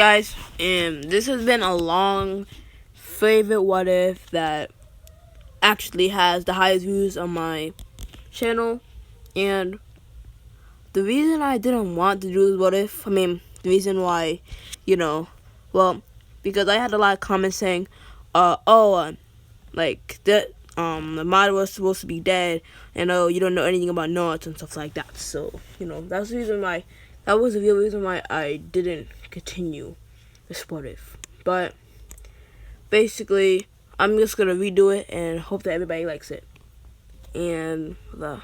Guys, and this has been a long favorite what if that actually has the highest views on my channel. And the reason I didn't want to do this what if, the reason why, well, because I had a lot of comments saying, like that the Madara was supposed to be dead, and you don't know anything about Naruto and stuff like that. So that's the reason why. That was the real reason why I didn't continue this what if. But basically, I'm just gonna redo it and hope that everybody likes it. And with that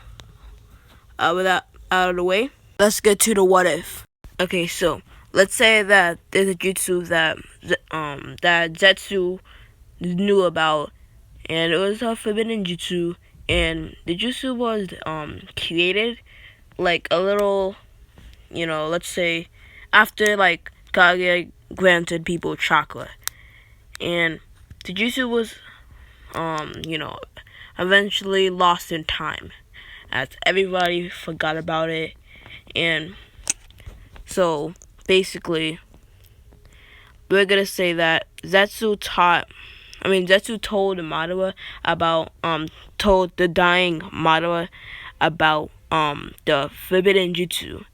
out of the way, let's get to the what if. Okay, so let's say that there's a jutsu that Zetsu knew about, and it was a Forbidden Jutsu, and the jutsu was created like a little, let's say after like Kage granted people chakra, and the jutsu was eventually lost in time as everybody forgot about it. And so basically we're gonna say that Zetsu told Madara about told the dying Madara about the Forbidden Jutsu,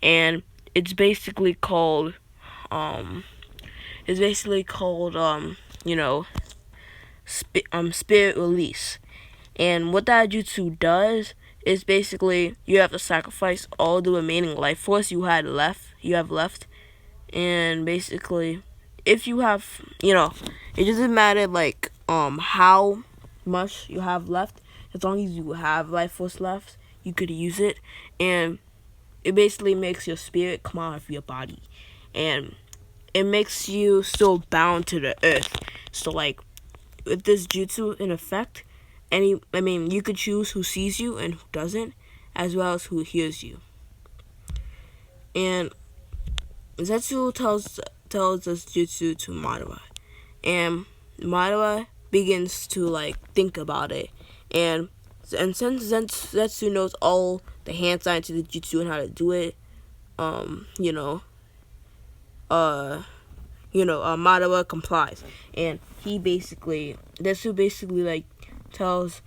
and it's basically called spirit release. And what that jutsu does is basically you have to sacrifice all the remaining life force you have left, and basically if you have, it doesn't matter like how much you have left, as long as you have life force left, you could use it, and it basically makes your spirit come out of your body, and it makes you still bound to the earth. So like with this jutsu in effect, you could choose who sees you and who doesn't, as well as who hears you. And Zetsu tells this jutsu to Madara, and Madara begins to like think about it, and since Zetsu knows all the hand signs to the jutsu and how to do it, Madara complies, and Zetsu basically like teaches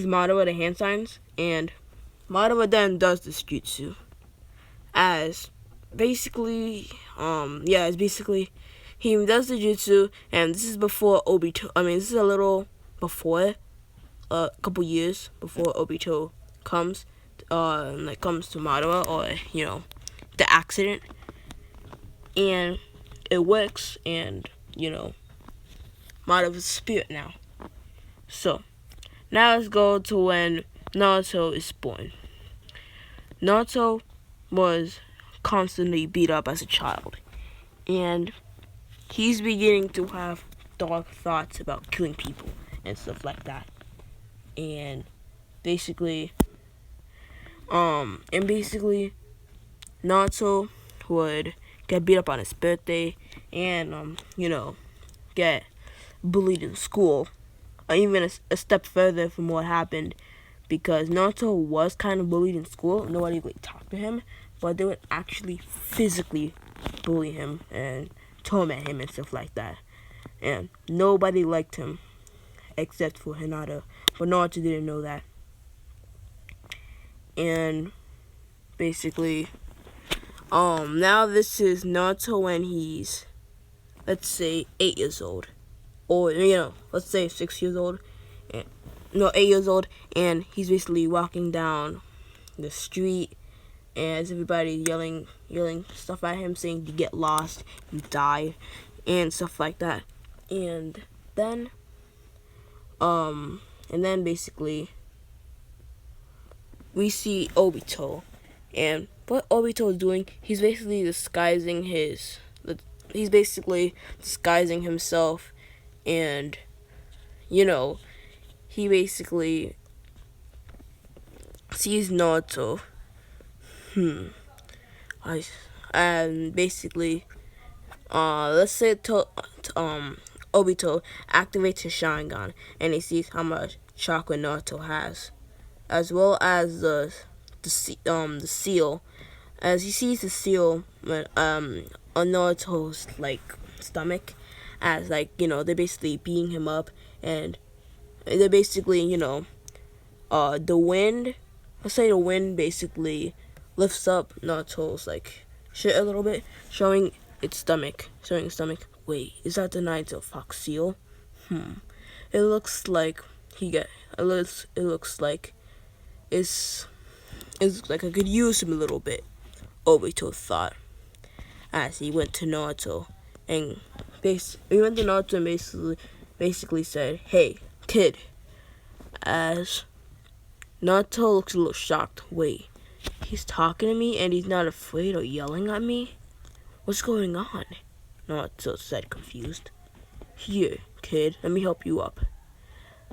Madara the hand signs, and Madara then does this jutsu as basically, he does the jutsu, and this is before Obito. This is a little before, a couple years before Obito comes to Madara, or the accident, and it works, and Madara's spirit now. So now let's go to when Naruto is born. Naruto was constantly beat up as a child, and he's beginning to have dark thoughts about killing people and stuff like that. And basically Naruto would get beat up on his birthday, and get bullied in school, or even a step further from what happened, because Naruto was kind of bullied in school. Nobody would talk to him, but they would actually physically bully him and torment him and stuff like that. And nobody liked him except for Hinata, but Naruto didn't know that. And basically, now this is Naruto when he's, let's say, 8 years old, or let's say 6 years old, 8 years old, and he's basically walking down the street, and everybody yelling stuff at him, saying to get lost, you die, and stuff like that. And then basically we see Obito, and what Obito is doing, he's basically disguising himself, and he basically sees Naruto. And basically, let's say Obito activates his Sharingan, and he sees how much chakra Naruto has, as well as the seal. As he sees the seal, when on Naruto's like stomach, as like they're basically beating him up, and they're basically the wind. Let's say the wind basically lifts up Naruto's like shit a little bit, showing its stomach. Wait, is that the Naruto Fox Seal? It looks like he get. It looks like it's like I could use him a little bit. Obito thought as he went to Naruto and basically said, "Hey, kid." As Naruto looks a little shocked. Wait, he's talking to me and he's not afraid or yelling at me? What's going on? Naruto said, confused. Here, kid, let me help you up.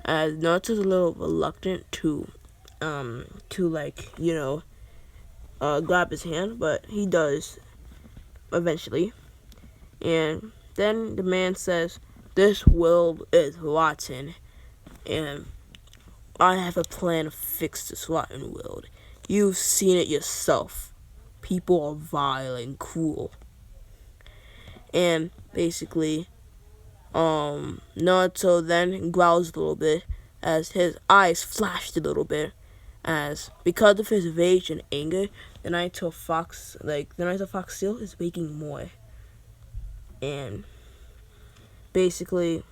As Naruto's a little reluctant to grab his hand, but he does eventually. And then the man says, "This world is rotten, and I have a plan to fix this rotten world. You've seen it yourself. People are vile and cruel." And basically, Naruto then growls a little bit as his eyes flashed a little bit, as because of his rage and anger, the Naruto Fox Seal is waking more. And basically,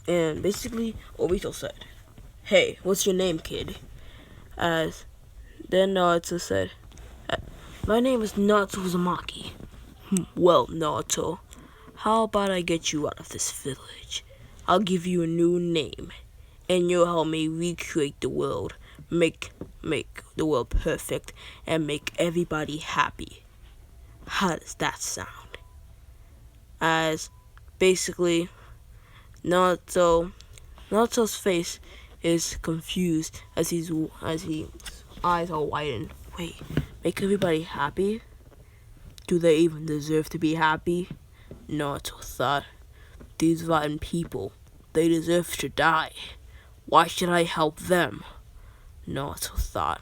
Obito said, "Hey, what's your name, kid?" As then Naruto said, "My name is Naruto Uzumaki." "Well, Naruto, how about I get you out of this village? I'll give you a new name, and you'll help me recreate the world, make the world perfect, and make everybody happy. How does that sound?" As basically, Naruto's face is confused as his eyes are widened. Wait, make everybody happy? Do they even deserve to be happy? Naruto thought. These rotten people, they deserve to die. Why should I help them? Naruto thought.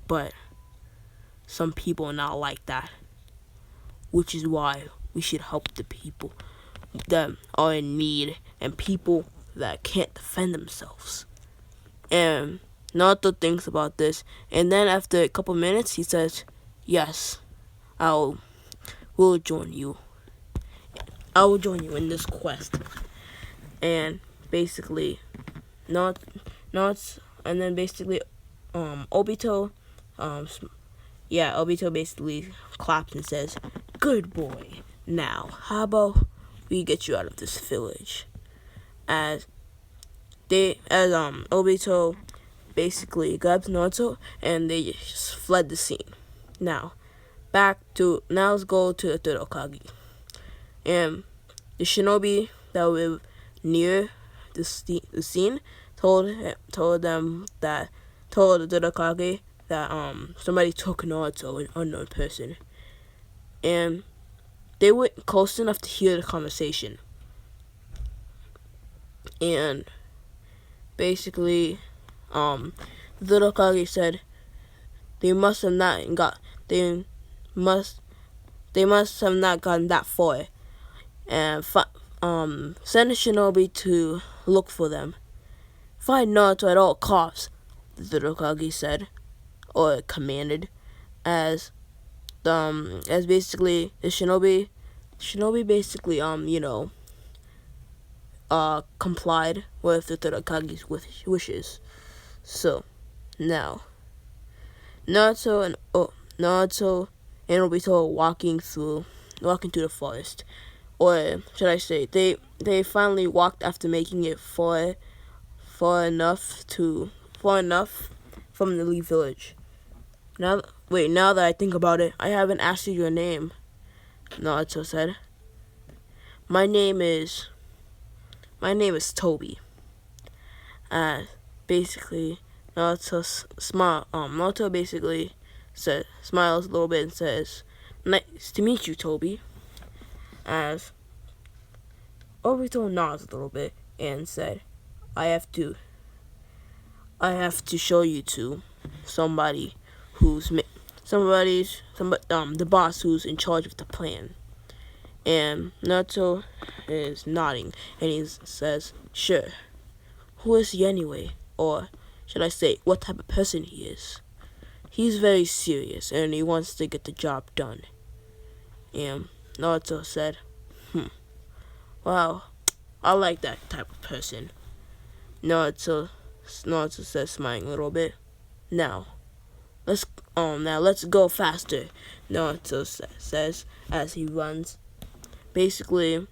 But some people are not like that, which is why we should help the people that are in need and people that can't defend themselves. And Naruto thinks about this, and then after a couple minutes, he says, "Yes, will join you. I will join you in this quest." And basically, Obito, Obito basically claps and says, "Good boy. Now, how about we get you out of this village?" As Obito basically grabs Naruto and they just fled the scene. Now let's go to the third Hokage. And the shinobi that were near the scene told the third Hokage that somebody took Naruto, an unknown person. And they were close enough to hear the conversation. And basically, the Hokage said they must have not gotten that far, and send a shinobi to look for them. Find Naruto at all costs, the Hokage said, or commanded, as basically the shinobi basically complied with the Hokage's wishes. So now Naruto and Obito are walking through the forest, or should I say, they finally walked after making it far enough from the Lee village. Now that I think about it, I haven't asked you your name, Naruto said. My name is Toby." Basically, Naruto basically smiles a little bit and says, "Nice to meet you, Toby." As Obito nods a little bit and said, I have to show you to somebody who's the boss who's in charge of the plan. And Naruto is nodding, and he says, "Sure. Who is he anyway? Or should I say, what type of person he is? He's very serious, and he wants to get the job done." And Naruto said, "Wow, I like that type of person." Naruto says, smiling a little bit. Now let's go faster," Naruto says as he runs. Basically,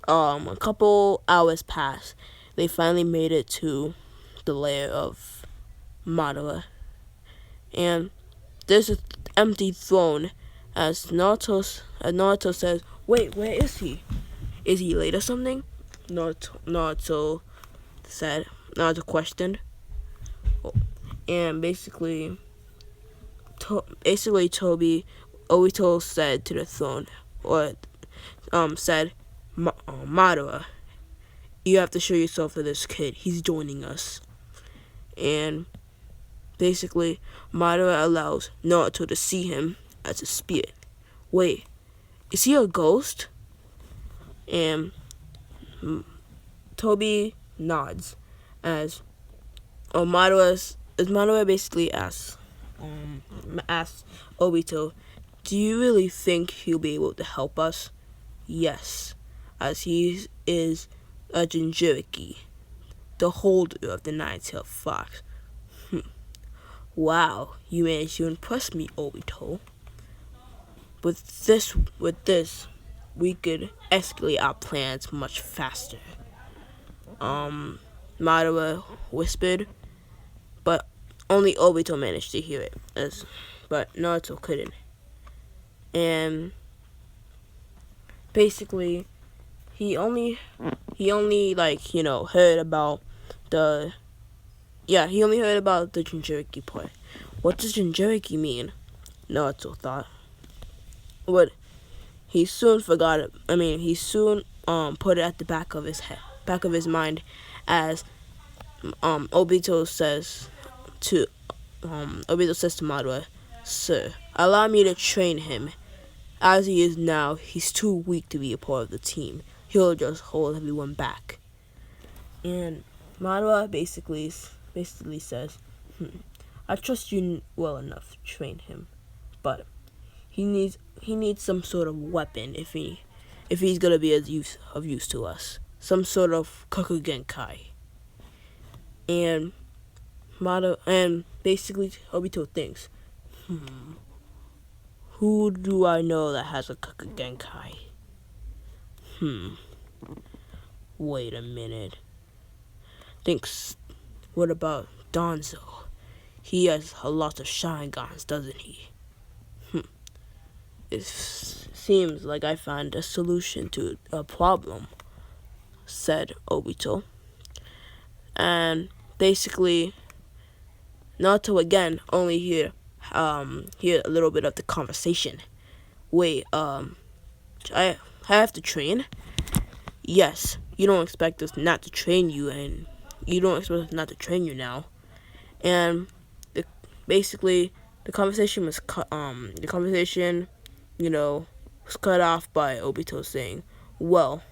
a couple hours pass. They finally made it to the lair of Madara. And there's an empty throne as Naruto says, "Wait, where is he? Is he late or something?" Naruto questioned. And basically Obito said to the throne, or said, "Madara, you have to show yourself to this kid. He's joining us." And basically, Madara allows Naruto to see him as a spirit. Wait, is he a ghost? And Toby nods as Madara basically asks Obito, "Do you really think he'll be able to help us?" "Yes, as he is a Jinchuriki, the holder of the nine-tailed fox." "Wow, you managed to impress me, Obito. With this, we could escalate our plans much faster." Madara whispered, but only Obito managed to hear it, but Naruto couldn't. And basically, he only heard about the Jinchuriki part. What does Jinchuriki mean? Naruto thought. But he soon forgot it. He soon put it at the back of his mind, as Obito says to Madara, "Sir, allow me to train him. As he is now, he's too weak to be a part of the team. He'll just hold everyone back." And Madara basically says, "I trust you well enough to train him, but he needs some sort of weapon if he's gonna be of use to us. Some sort of Kokugenkai." And basically Obito thinks, who do I know that has a Kokugenkai? Wait a minute. Thinks, what about Danzo? He has a lot of Sharingans, doesn't he? It seems like I found a solution to a problem, said Obito. And basically, Naruto again only hear a little bit of the conversation. Wait, I have to train? Yes, you don't expect us not to train you, and you don't expect us not to train you now. And basically, the conversation was cut. Was cut off by Obito saying, "Well,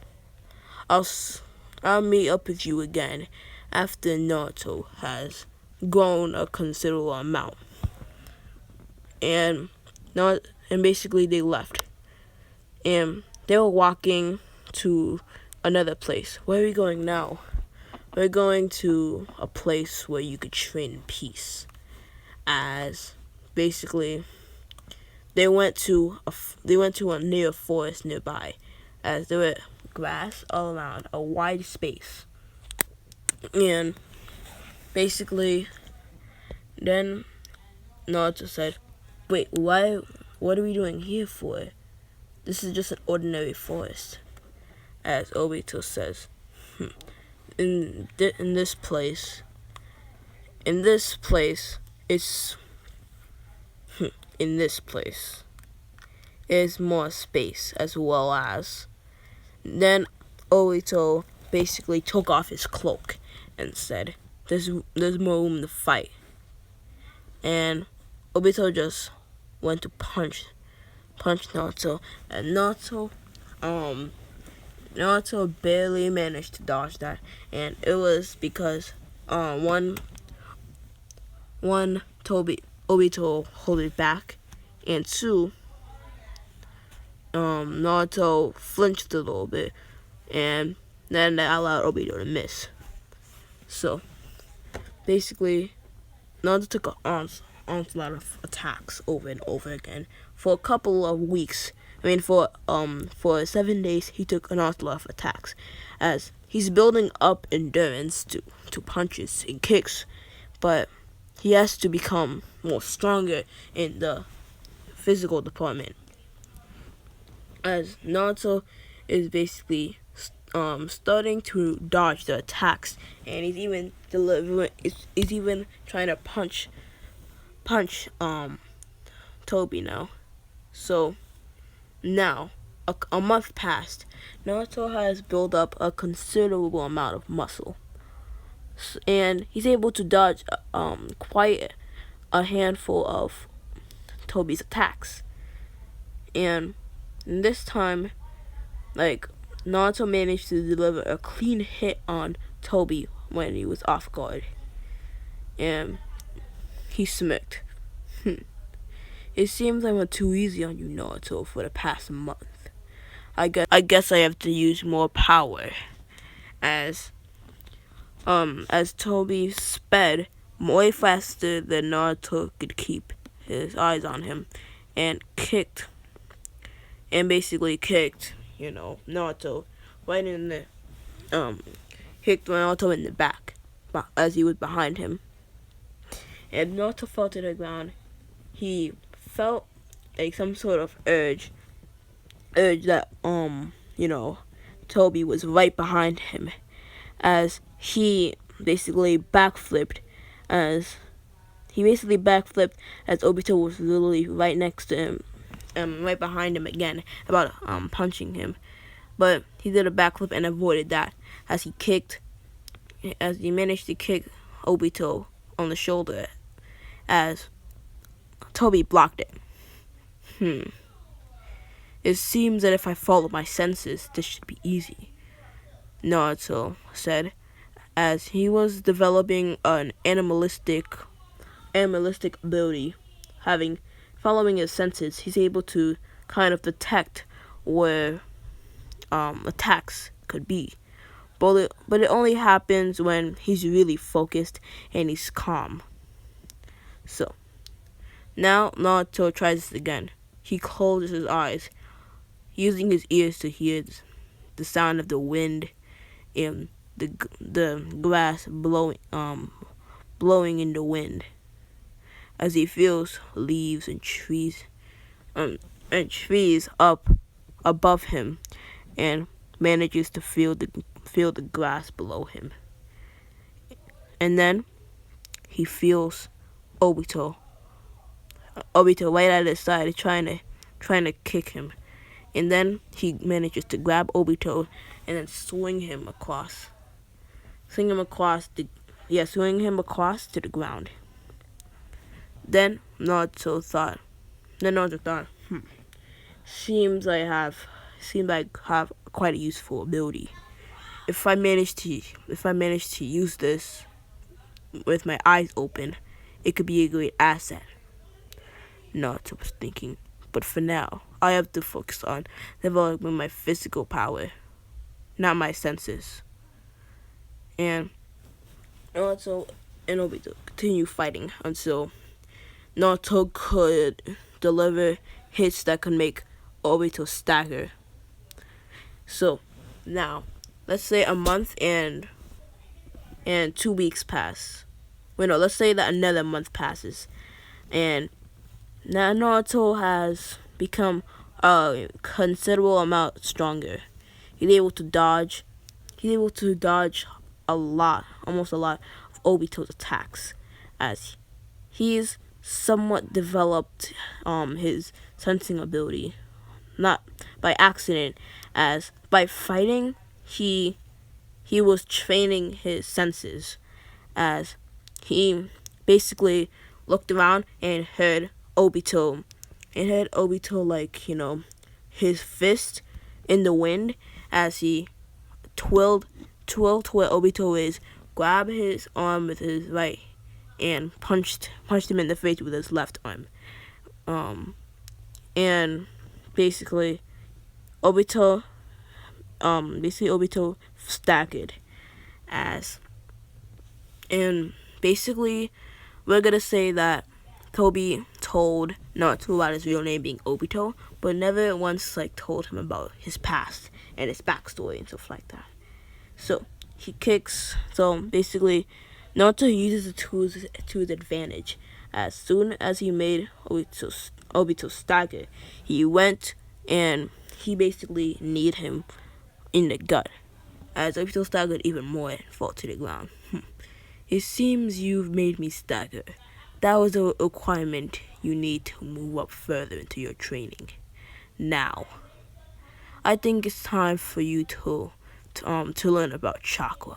I'll meet up with you again after Naruto has grown a considerable amount." And basically they left. And they were walking to another place. Where are we going now? We're going to a place where you could train in peace. As basically they went to a near forest nearby, as there were grass all around, a wide space. And basically then Naruto said, "Wait, what are we doing here for? This is just an ordinary forest." As Obito says, in this place is more space, as well as. Then Obito basically took off his cloak and said, there's more room to fight. And Obito just went to punch Naruto, and Naruto barely managed to dodge that, and it was because one Obito hold it back, and two, Naruto flinched a little bit, and then that allowed Obito to miss. So basically, Naruto took an onslaught of attacks over and over again for a couple of weeks. I mean, for 7 days, he took an onslaught of attacks, as he's building up endurance to punches and kicks, but he has to become more stronger in the physical department, as Naruto is basically starting to dodge the attacks, and he's even trying to punch Toby now. So now a month passed. Naruto has built up a considerable amount of muscle, and he's able to dodge quite a handful of Toby's attacks. And this time, like, Naruto managed to deliver a clean hit on Toby when he was off guard, and he smirked. It seems I went too easy on you, Naruto, for the past month. I guess I have to use more power. As Toby sped way faster than Naruto could keep his eyes on him, and basically kicked, Naruto right in the kicked Naruto in the back as he was behind him. And Naruto fell to the ground. He felt like some sort of urge that Toby was right behind him, as he basically backflipped as Obito was literally right next to him, right behind him again, about punching him. But he did a backflip and avoided that, as he managed to kick Obito on the shoulder, as Toby blocked it. It seems that if I follow my senses, this should be easy, Naruto said, as he was developing an animalistic ability. Following his senses, he's able to kind of detect where attacks could be. But it only happens when he's really focused and he's calm. So now Naruto tries this again. He closes his eyes, using his ears to hear the sound of the wind and the grass blowing in the wind, as he feels leaves and trees up above him, and manages to feel the grass below him. And then he feels Obito right at his side, trying to kick him. And then he manages to grab Obito and then swing him across to the ground. Then Naruto thought, seems I have quite a useful ability. If I manage to use this with my eyes open, it could be a great asset, Naruto was thinking. But for now, I have to focus on developing my physical power, not my senses. And Naruto and Obito continue fighting until Naruto could deliver hits that could make Obito stagger. So now, let's say a month and 2 weeks pass. Let's say that another month passes, and now Naruto has become a considerable amount stronger. He's able to dodge almost a lot of Obito's attacks, as he's somewhat developed his sensing ability, not by accident, as by fighting he was training his senses, as he basically looked around and heard Obito and hit Obito his fist in the wind as he twirled to where Obito is, grabbed his arm with his right, and punched him in the face with his left arm. And basically Obito staggered as, and basically we're gonna say that Toby told Naruto about his real name being Obito, but never once told him about his past and his backstory and stuff like that. So he kicks. So basically, Naruto uses the tools to his advantage. As soon as he made Obito stagger, he went and he basically kneed him in the gut. As Obito staggered even more and fell to the ground. It seems you've made me stagger. That was a requirement you need to move up further into your training. Now, I think it's time for you to learn about chakra.